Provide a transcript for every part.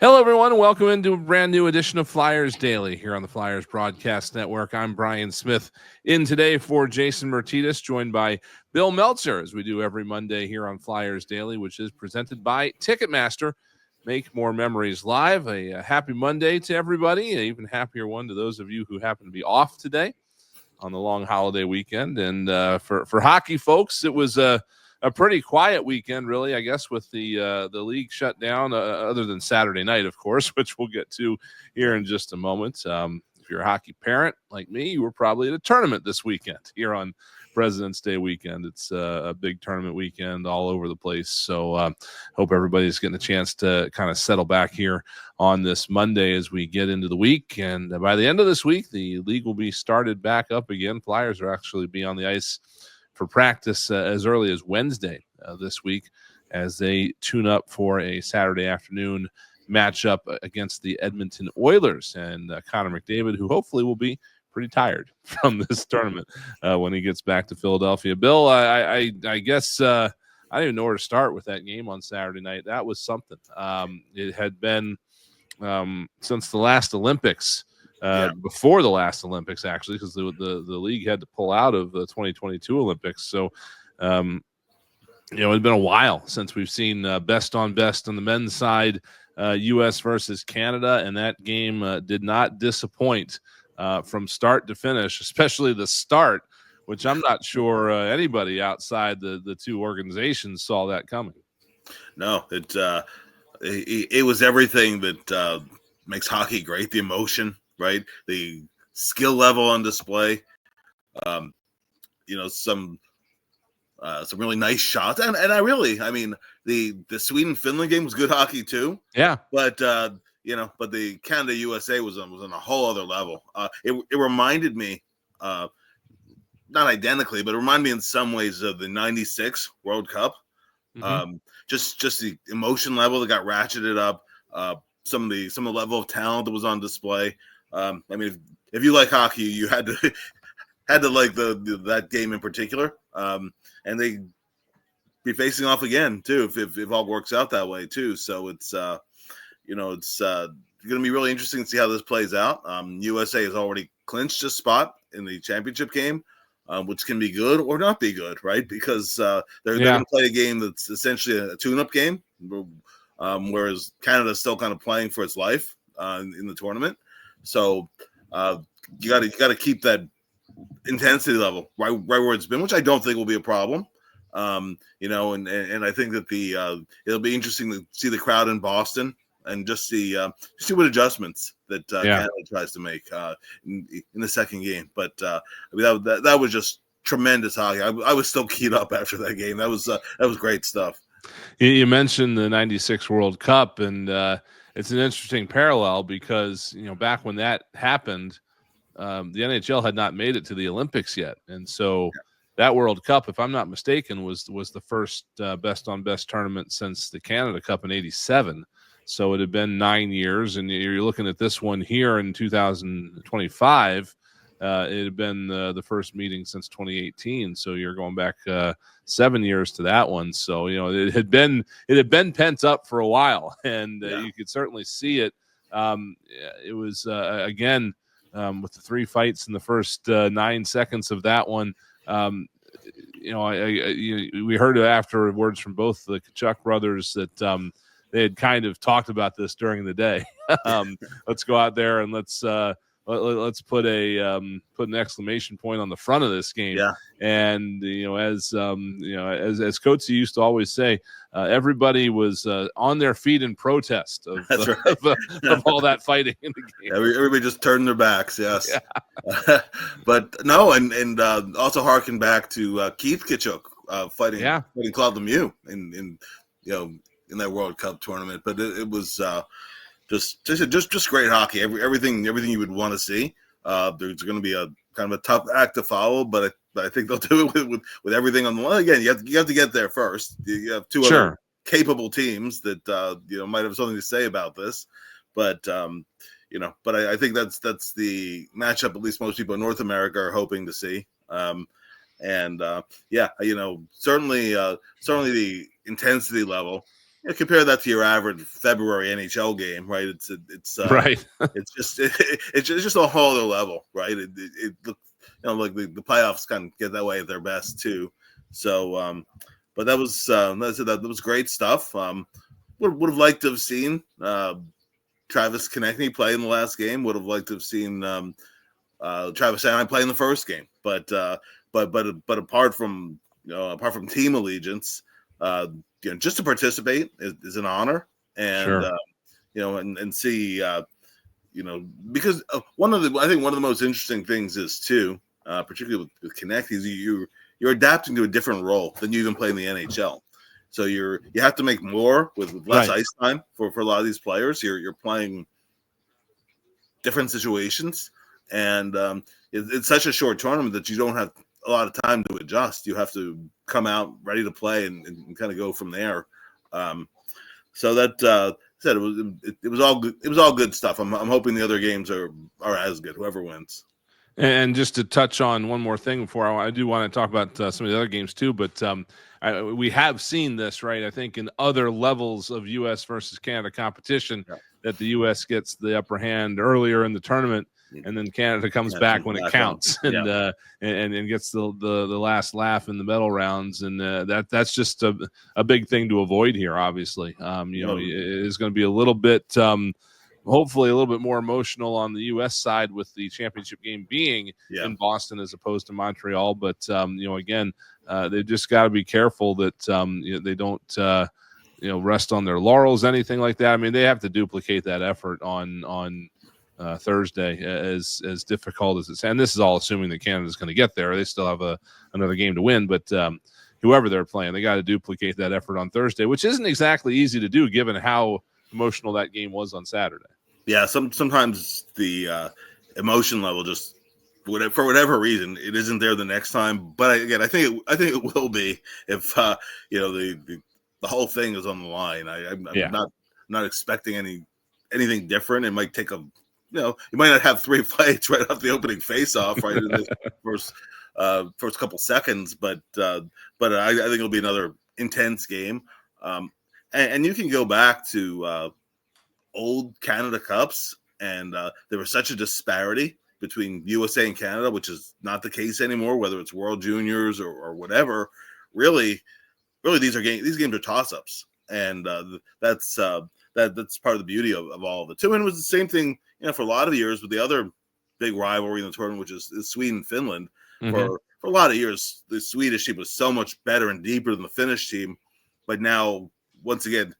Hello, everyone. Welcome into a brand new edition of Flyers Daily here on the Flyers Broadcast Network. I'm Brian Smith in today for Jason Myrtetus, joined by Bill Meltzer, as we do every Monday here on Flyers Daily, which is presented by Ticketmaster. Make more memories live. A happy Monday to everybody, an even happier one to those of you who happen to be off today on the long holiday weekend. And for hockey folks, it was a pretty quiet weekend, really, I guess, with the league shut down, other than Saturday night, of course, which we'll get to here in just a moment. If you're a hockey parent like me, you were probably at a tournament this weekend here on President's Day weekend. It's a big tournament weekend all over the place. So hope everybody's getting a chance to kind of settle back here on this Monday as we get into the week. And by the end of this week, the league will be started back up again. Flyers will actually be on the ice for practice as early as Wednesday this week as they tune up for a Saturday afternoon matchup against the Edmonton Oilers and Connor McDavid, who hopefully will be pretty tired from this tournament when he gets back to Philadelphia. Bill, I guess I don't even know where to start with that game on Saturday night. That was something. It had been since the last Olympics. Before the last Olympics, actually, because the league had to pull out of the 2022 Olympics. So, it's been a while since we've seen best on best on the men's side, U.S. versus Canada, and that game did not disappoint from start to finish, especially the start, which I'm not sure anybody outside the two organizations saw that coming. No, it was everything that makes hockey great, the emotion. Right, the skill level on display. Some really nice shots, and I mean, the Sweden-Finland game was good hockey too. Yeah, but but the Canada USA was on a whole other level. It reminded me, not identically, but it reminded me in some ways of the '96 World Cup. Mm-hmm. Just the emotion level that got ratcheted up. Some of the level of talent that was on display. I mean, if you like hockey, you had to like that game in particular, and they be facing off again too if all works out that way too. So it's going to be really interesting to see how this plays out. USA has already clinched a spot in the championship game, which can be good or not be good, right? Because they're going to play a game that's essentially a tune-up game, whereas Canada's still kind of playing for its life in the tournament. So you got to keep that intensity level right where it's been, which I don't think will be a problem. And I think that it'll be interesting to see the crowd in Boston and just see what adjustments that Canada tries to make in the second game. But I mean, that was just tremendous hockey. I was still keyed up after that game. That was great stuff. You mentioned the '96 World Cup, and it's an interesting parallel because, back when that happened, the NHL had not made it to the Olympics yet. And so that World Cup, if I'm not mistaken, was the first best on best tournament since the Canada Cup in '87. So it had been 9 years, and you're looking at this one here in 2025. It had been the first meeting since 2018. So you're going back 7 years to that one. So, it had been pent up for a while, and you could certainly see it. It was, again, with the three fights in the first 9 seconds of that one. We heard afterwards from both the Kachuk brothers that they had kind of talked about this during the day. Let's go out there and let's put an exclamation point on the front of this game. Yeah. And as Coatsy used to always say, everybody was on their feet in protest of all that fighting in the game. Everybody just turned their backs. Yes. Yeah. But no, and also harken back to Keith Kachuk fighting Claude Lemieux in that World Cup tournament. But it was just great hockey. Everything you would want to see. There's going to be a kind of a tough act to follow, but I think they'll do it with everything on the line. Again, you have to get there first. You have two other capable teams that might have something to say about this, but I think that's the matchup at least most people in North America are hoping to see. Certainly the intensity level compare that to your average February NHL game, right? It's right. it's just a whole other level, right? It like the playoffs kind of get that way at their best too. So, but that was great stuff. Would have liked to have seen Travis Konechny play in the last game. Would have liked to have seen Travis and I play in the first game. But apart from team allegiance, just to participate is an honor, and Sure. and see because one of the most interesting things is too, particularly with Konechny, is you're adapting to a different role than you even play in the NHL. So you have to make more with less ice time for a lot of these players. You're playing different situations, and it's such a short tournament that you don't have a lot of time to adjust. You have to come out ready to play and kind of go from there. So that said, it was all good. It was all good stuff. I'm hoping the other games are as good. Whoever wins. And just to touch on one more thing before I do want to talk about some of the other games too, but we have seen this, right? I think in other levels of U.S. versus Canada competition, that the U.S. gets the upper hand earlier in the tournament, and then Canada comes back when it counts, and gets the last laugh in the medal rounds, and that's just a big thing to avoid here. Obviously, it is going to be a little bit. Hopefully a little bit more emotional on the U.S. side with the championship game being in Boston as opposed to Montreal. But, again, they've just got to be careful that they don't, rest on their laurels, anything like that. I mean, they have to duplicate that effort on Thursday, as difficult as it's. And this is all assuming that Canada's going to get there. They still have another game to win. But whoever they're playing, they got to duplicate that effort on Thursday, which isn't exactly easy to do given how emotional that game was on Saturday. Yeah, sometimes the emotion level just for whatever reason it isn't there the next time. But again, I think it will be if the whole thing is on the line. I'm not expecting anything different. It might take you might not have three fights right off the opening face-off right in the first couple seconds, but I think it'll be another intense game. And you can go back to old Canada Cups, and there was such a disparity between USA and Canada, which is not the case anymore, whether it's World Juniors or whatever. Really, these games are toss-ups, and that's part of the beauty of all of it too. And it was the same thing, for a lot of years with the other big rivalry in the tournament, which is Sweden-Finland. Mm-hmm. For a lot of years, the Swedish team was so much better and deeper than the Finnish team, but now once again,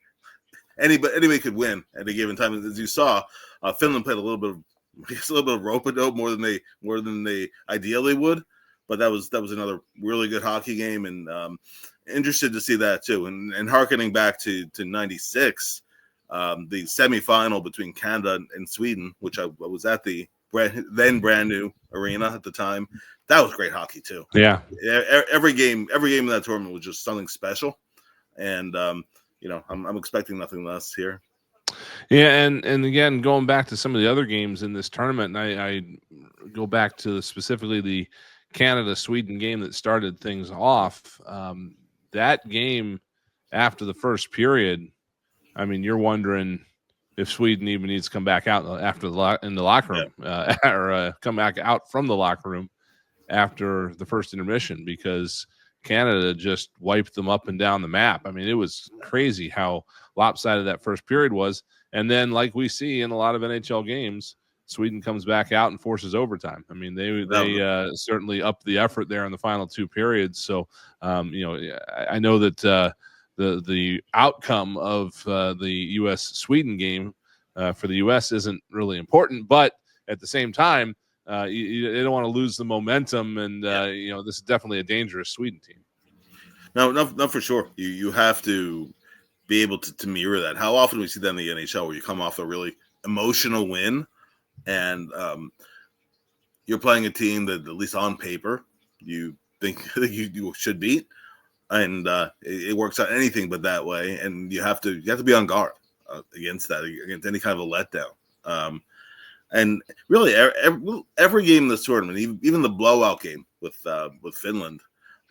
anybody could win at a given time. As you saw, Finland played a little bit of rope-a-dope more than they ideally would, but that was another really good hockey game, and interested to see that too. And harkening back to 96, the semifinal between Canada and Sweden, which I was at the then brand new arena at the time. That was great hockey too. Yeah, every game in that tournament was just something special, and I'm expecting nothing less here. Yeah, and again, going back to some of the other games in this tournament, and I go back to specifically the Canada-Sweden game that started things off. That game after the first period, I mean, you're wondering if Sweden even needs to come back out after in the locker room, or come back out from the locker room after the first intermission, because Canada just wiped them up and down the map. I mean, it was crazy how lopsided that first period was. And then, like we see in a lot of NHL games, Sweden comes back out and forces overtime. I mean, they certainly upped the effort there in the final two periods. So, I know that the outcome of the U.S.-Sweden game for the U.S. isn't really important, but at the same time, you don't want to lose the momentum, and this is definitely a dangerous Sweden team. No, for sure. You have to be able to mirror that. How often we see that in the NHL, where you come off a really emotional win, and you're playing a team that, at least on paper, you think you should beat, and it works out anything but that way. And you have to be on guard against that, against any kind of a letdown. And really, every game in this tournament, even the blowout game with Finland,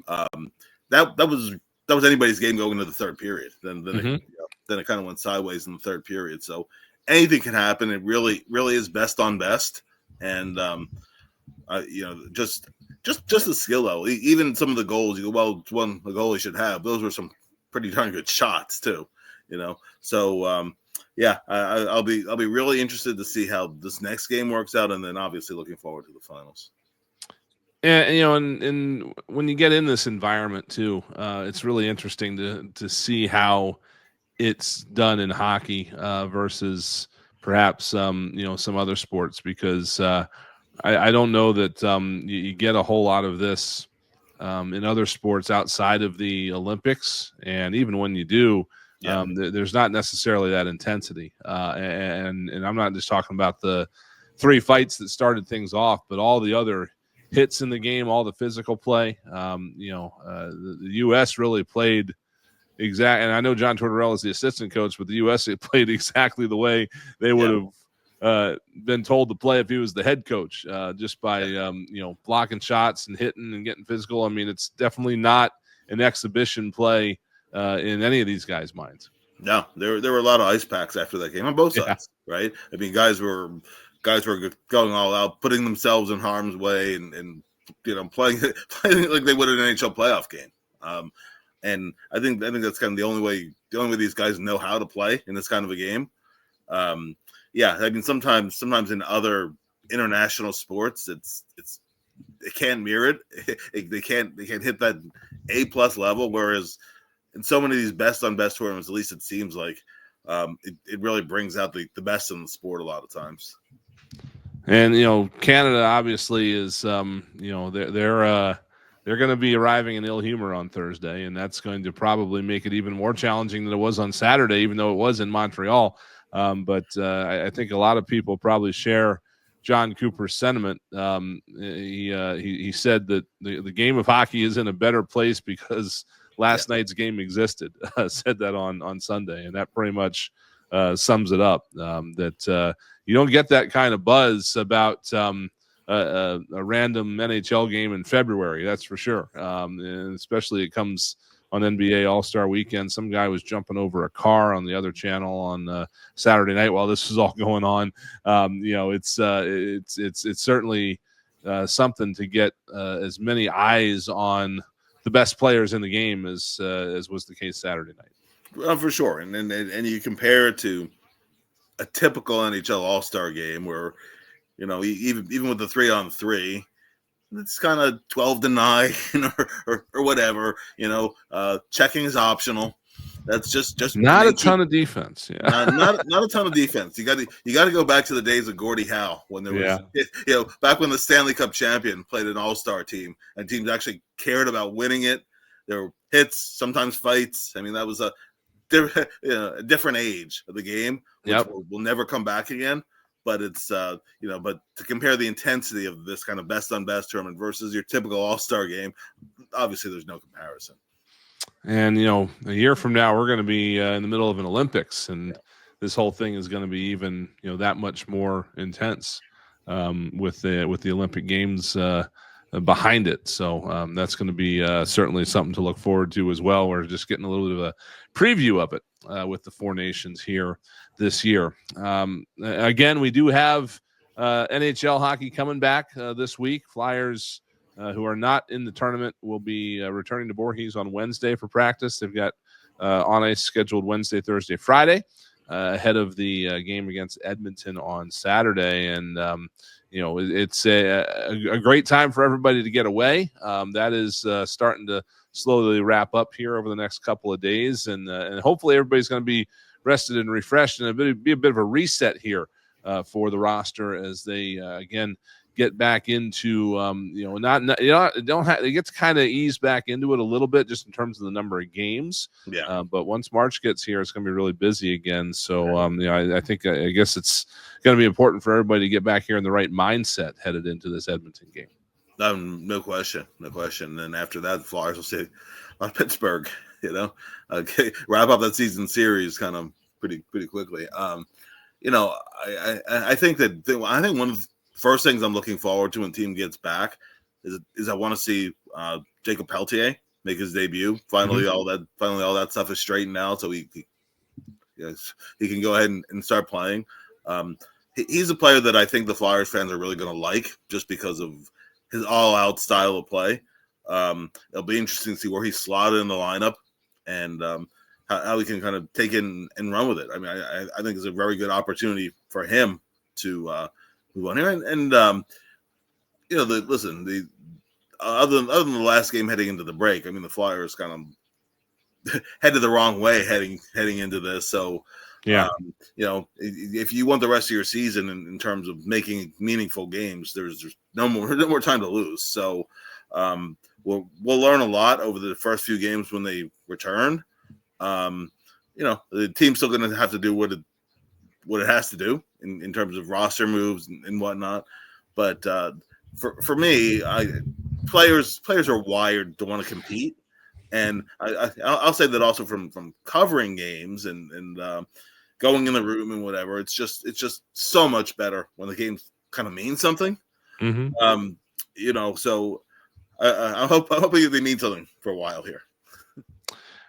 that was anybody's game going into the third period. Then then it kind of went sideways in the third period. So anything can happen. It really is best on best, and just the skill level. Even some of the goals, you go, well, it's one the goalie should have. Those were some pretty darn good shots too. So I'll be really interested to see how this next game works out, and then obviously looking forward to the finals. And and when you get in this environment too, it's really interesting to see how it's done in hockey versus perhaps some other sports, because I don't know that you get a whole lot of this in other sports outside of the Olympics, and even when you do, there's not necessarily that intensity. And I'm not just talking about the 3 fights that started things off, but all the other hits in the game, all the physical play. The U.S. really played exact, and I know John Tortorella is the assistant coach, but the U.S. played exactly the way they would have been told to play if he was the head coach, just by blocking shots and hitting and getting physical. I mean, it's definitely not an exhibition play in any of these guys' minds. No, there were a lot of ice packs after that game on both sides, right? I mean, guys were going all out, putting themselves in harm's way, and playing like they would in an NHL playoff game. And I think that's kind of the only way these guys know how to play in this kind of a game. I mean, sometimes in other international sports, they can't mirror it. They can't hit that A+ level. Whereas in so many of these best on best tournaments, at least it seems like it really brings out the best in the sport a lot of times. And Canada obviously is they're going to be arriving in ill humor on Thursday, and that's going to probably make it even more challenging than it was on Saturday, even though it was in Montreal. But I think a lot of people probably share John Cooper's sentiment. He said that the game of hockey is in a better place because last night's game existed. Said that on Sunday, and that pretty much sums it up. That you don't get that kind of buzz about a random NHL game in February, that's for sure. And especially it comes on NBA All-Star Weekend. Some guy was jumping over a car on the other channel on Saturday night while this was all going on. It's certainly something to get as many eyes on the best players in the game as was the case Saturday night. Well, for sure, and you compare it to a typical NHL All-Star game where, even with the 3-on-3, it's kind of 12-9 or whatever. Checking is optional. That's just not a ton of defense. Yeah, not a ton of defense. You got to go back to the days of Gordie Howe when there was, back when the Stanley Cup champion played an All-Star team and teams actually cared about winning it. There were hits, sometimes fights. I mean, that was a different age of the game, which will never come back again. But it's but to compare the intensity of this kind of best on best tournament versus your typical All-Star game, obviously there's no comparison. And a year from now we're going to be in the middle of an Olympics, and this whole thing is going to be even that much more intense with the Olympic Games behind it. So that's going to be certainly something to look forward to as well. We're just getting a little bit of a preview of it with the Four Nations here this year. Again, we do have NHL hockey coming back this week. Flyers, who are not in the tournament, will be returning to Voorhees on Wednesday for practice. They've got on ice scheduled Wednesday, Thursday, Friday, ahead of the game against Edmonton on Saturday. And it's a great time for everybody to get away. That is starting to slowly wrap up here over the next couple of days, and hopefully everybody's going to be rested and refreshed, and be a bit of a reset here for the roster as they again get back into they get to kind of ease back into it a little bit just in terms of the number of games. But once March gets here, it's going to be really busy again. So I guess it's going to be important for everybody to get back here in the right mindset headed into this Edmonton game. No question. And then after that, the Flyers will say on Pittsburgh, wrap up that season series kind of pretty quickly. I think one of the first things I'm looking forward to when the team gets back is I want to see Jacob Peltier make his debut. Finally, all that stuff is straightened out, so he Yes, he can go ahead and start playing. He's a player that I think the Flyers fans are really going to like just because of his all-out style of play. It'll be interesting to see where he's slotted in the lineup and how he can kind of take it and run with it. I mean, I think it's a very good opportunity for him to move on here. And other than the last game heading into the break, I mean, the Flyers kind of headed the wrong way heading into this. So, yeah, if you want the rest of your season in terms of making meaningful games, there's no more time to lose. So, we'll learn a lot over the first few games when they return. The team's still going to have to do what it has to do in terms of roster moves and whatnot. But for me, players are wired to want to compete, and I'll say that also from covering games and going in the room and whatever. It's just so much better when the games kind of mean something. Mm-hmm. So I hope they mean something for a while here.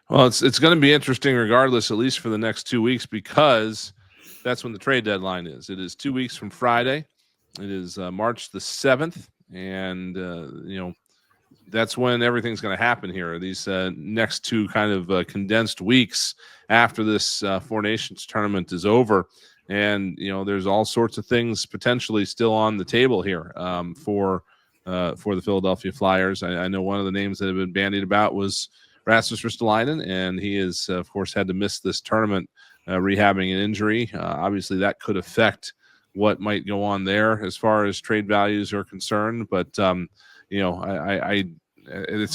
Well, it's going to be interesting regardless, at least for the next 2 weeks, because that's when the trade deadline is. It is 2 weeks from Friday. It is March the 7th, and that's when everything's going to happen here. These next two kind of condensed weeks after this Four Nations tournament is over, and there's all sorts of things potentially still on the table here for the Philadelphia Flyers. I know one of the names that have been bandied about was Rasmus Ristolainen, and he has, of course, had to miss this tournament rehabbing an injury. Obviously, that could affect what might go on there as far as trade values are concerned. But, it's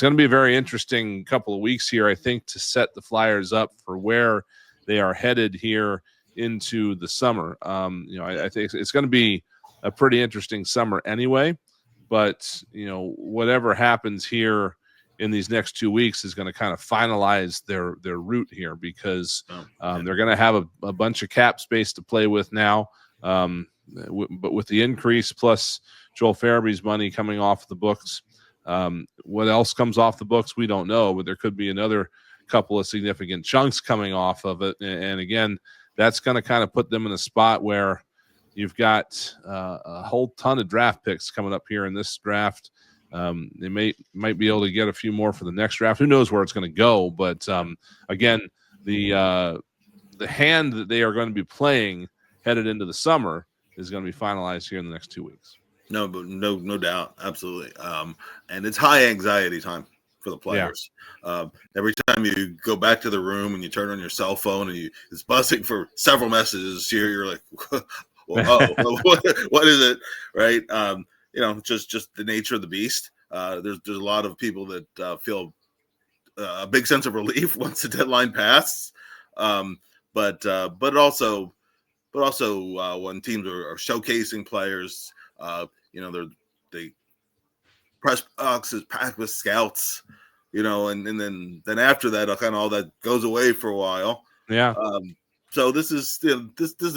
going to be a very interesting couple of weeks here, I think, to set the Flyers up for where they are headed here into the summer. I think it's going to be a pretty interesting summer anyway. But, whatever happens here in these next 2 weeks is going to kind of finalize their route here, because they're going to have a bunch of cap space to play with now. But with the increase plus Joel Farabee's money coming off the books, what else comes off the books, we don't know, but there could be another couple of significant chunks coming off of it. And again, that's going to kind of put them in a spot where you've got a whole ton of draft picks coming up here in this draft. They might be able to get a few more for the next draft. Who knows where it's going to go? But again, the hand that they are going to be playing headed into the summer is going to be finalized here in the next 2 weeks. No doubt, absolutely. And it's high anxiety time for the players. Yeah. Every time you go back to the room and you turn on your cell phone and it's buzzing for several messages, you're like, well, what is it, right? Just the nature of the beast. There's a lot of people that feel a big sense of relief once the deadline passes, but also when teams are showcasing players, they press boxes packed with scouts, and then after that, kind of all that goes away for a while. Yeah. So this is a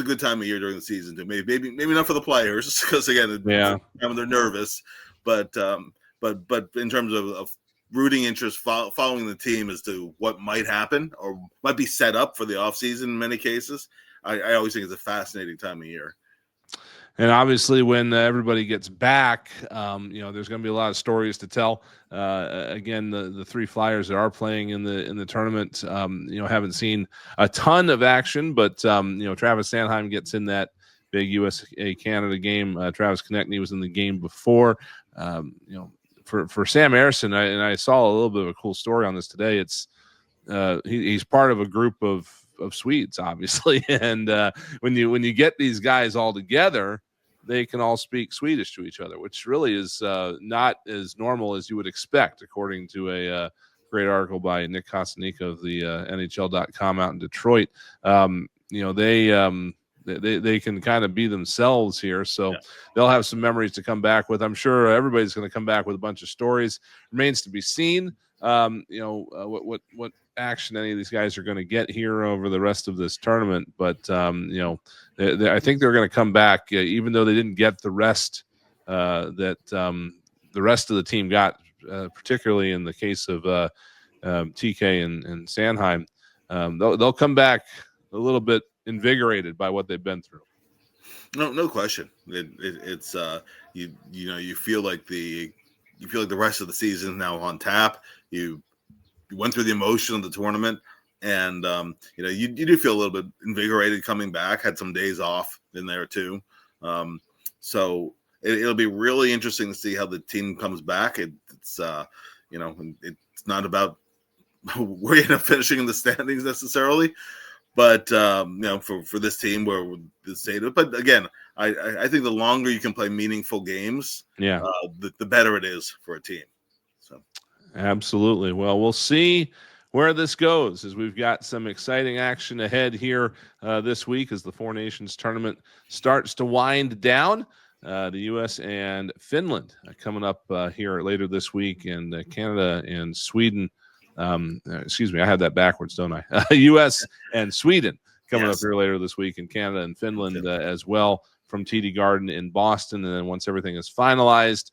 good time of year during the season to maybe not for the players, because again, they're nervous, but in terms of rooting interest, following the team as to what might happen or might be set up for the offseason in many cases, I always think it's a fascinating time of year. And obviously, when everybody gets back, there's going to be a lot of stories to tell. Again, the three Flyers that are playing in the tournament, haven't seen a ton of action, but Travis Sanheim gets in that big USA Canada game. Travis Konechny was in the game before. For Sam Ersson, I saw a little bit of a cool story on this today. It's he's part of a group of Swedes, obviously, and when you get these guys all together, they can all speak Swedish to each other, which really is not as normal as you would expect, according to a great article by Nick Kostanika of the NHL.com out in Detroit. They can kind of be themselves here, so they'll have some memories to come back with. I'm sure everybody's going to come back with a bunch of stories. Remains to be seen. What action any of these guys are going to get here over the rest of this tournament, but I think they're going to come back, even though they didn't get the rest that the rest of the team got, particularly in the case of TK and Sanheim. They'll come back a little bit invigorated by what they've been through. No question. It's you feel like the rest of the season now on tap. You went through the emotion of the tournament, and you do feel a little bit invigorated coming back. Had some days off in there too, so it'll be really interesting to see how the team comes back. It's not about where you end up finishing in the standings necessarily, but for this team where the state. But again, I think the longer you can play meaningful games, the better it is for a team. So absolutely. Well, we'll see where this goes, as we've got some exciting action ahead here this week as the Four Nations tournament starts to wind down. The U.S. and Finland coming up here later this week, and Canada and Sweden. Excuse me, I had that backwards, don't I? U.S. and Sweden coming up here later this week, and Canada and Finland as well from TD Garden in Boston. And then once everything is finalized,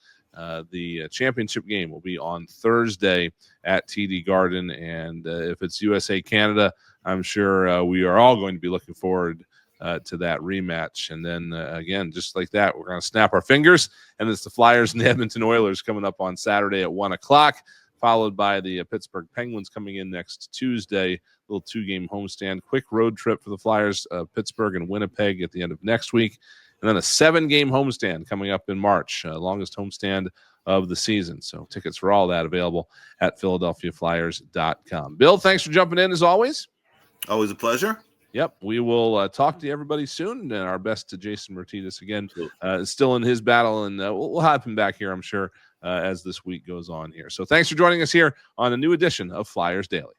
the championship game will be on Thursday at TD Garden. And if it's USA Canada, I'm sure we are all going to be looking forward to that rematch. And then again, just like that, we're going to snap our fingers, and it's the Flyers and the Edmonton Oilers coming up on Saturday at 1:00, followed by the Pittsburgh Penguins coming in next Tuesday. Little 2-game homestand, quick road trip for the Flyers, Pittsburgh and Winnipeg at the end of next week, and then a 7-game homestand coming up in March, longest homestand of the season. So tickets for all that available at PhiladelphiaFlyers.com. Bill, thanks for jumping in as always. Always a pleasure. Yep, we will talk to everybody soon, and our best to Jason Myrtetus again, still in his battle, and we'll have him back here, I'm sure, as this week goes on here. So thanks for joining us here on a new edition of Flyers Daily.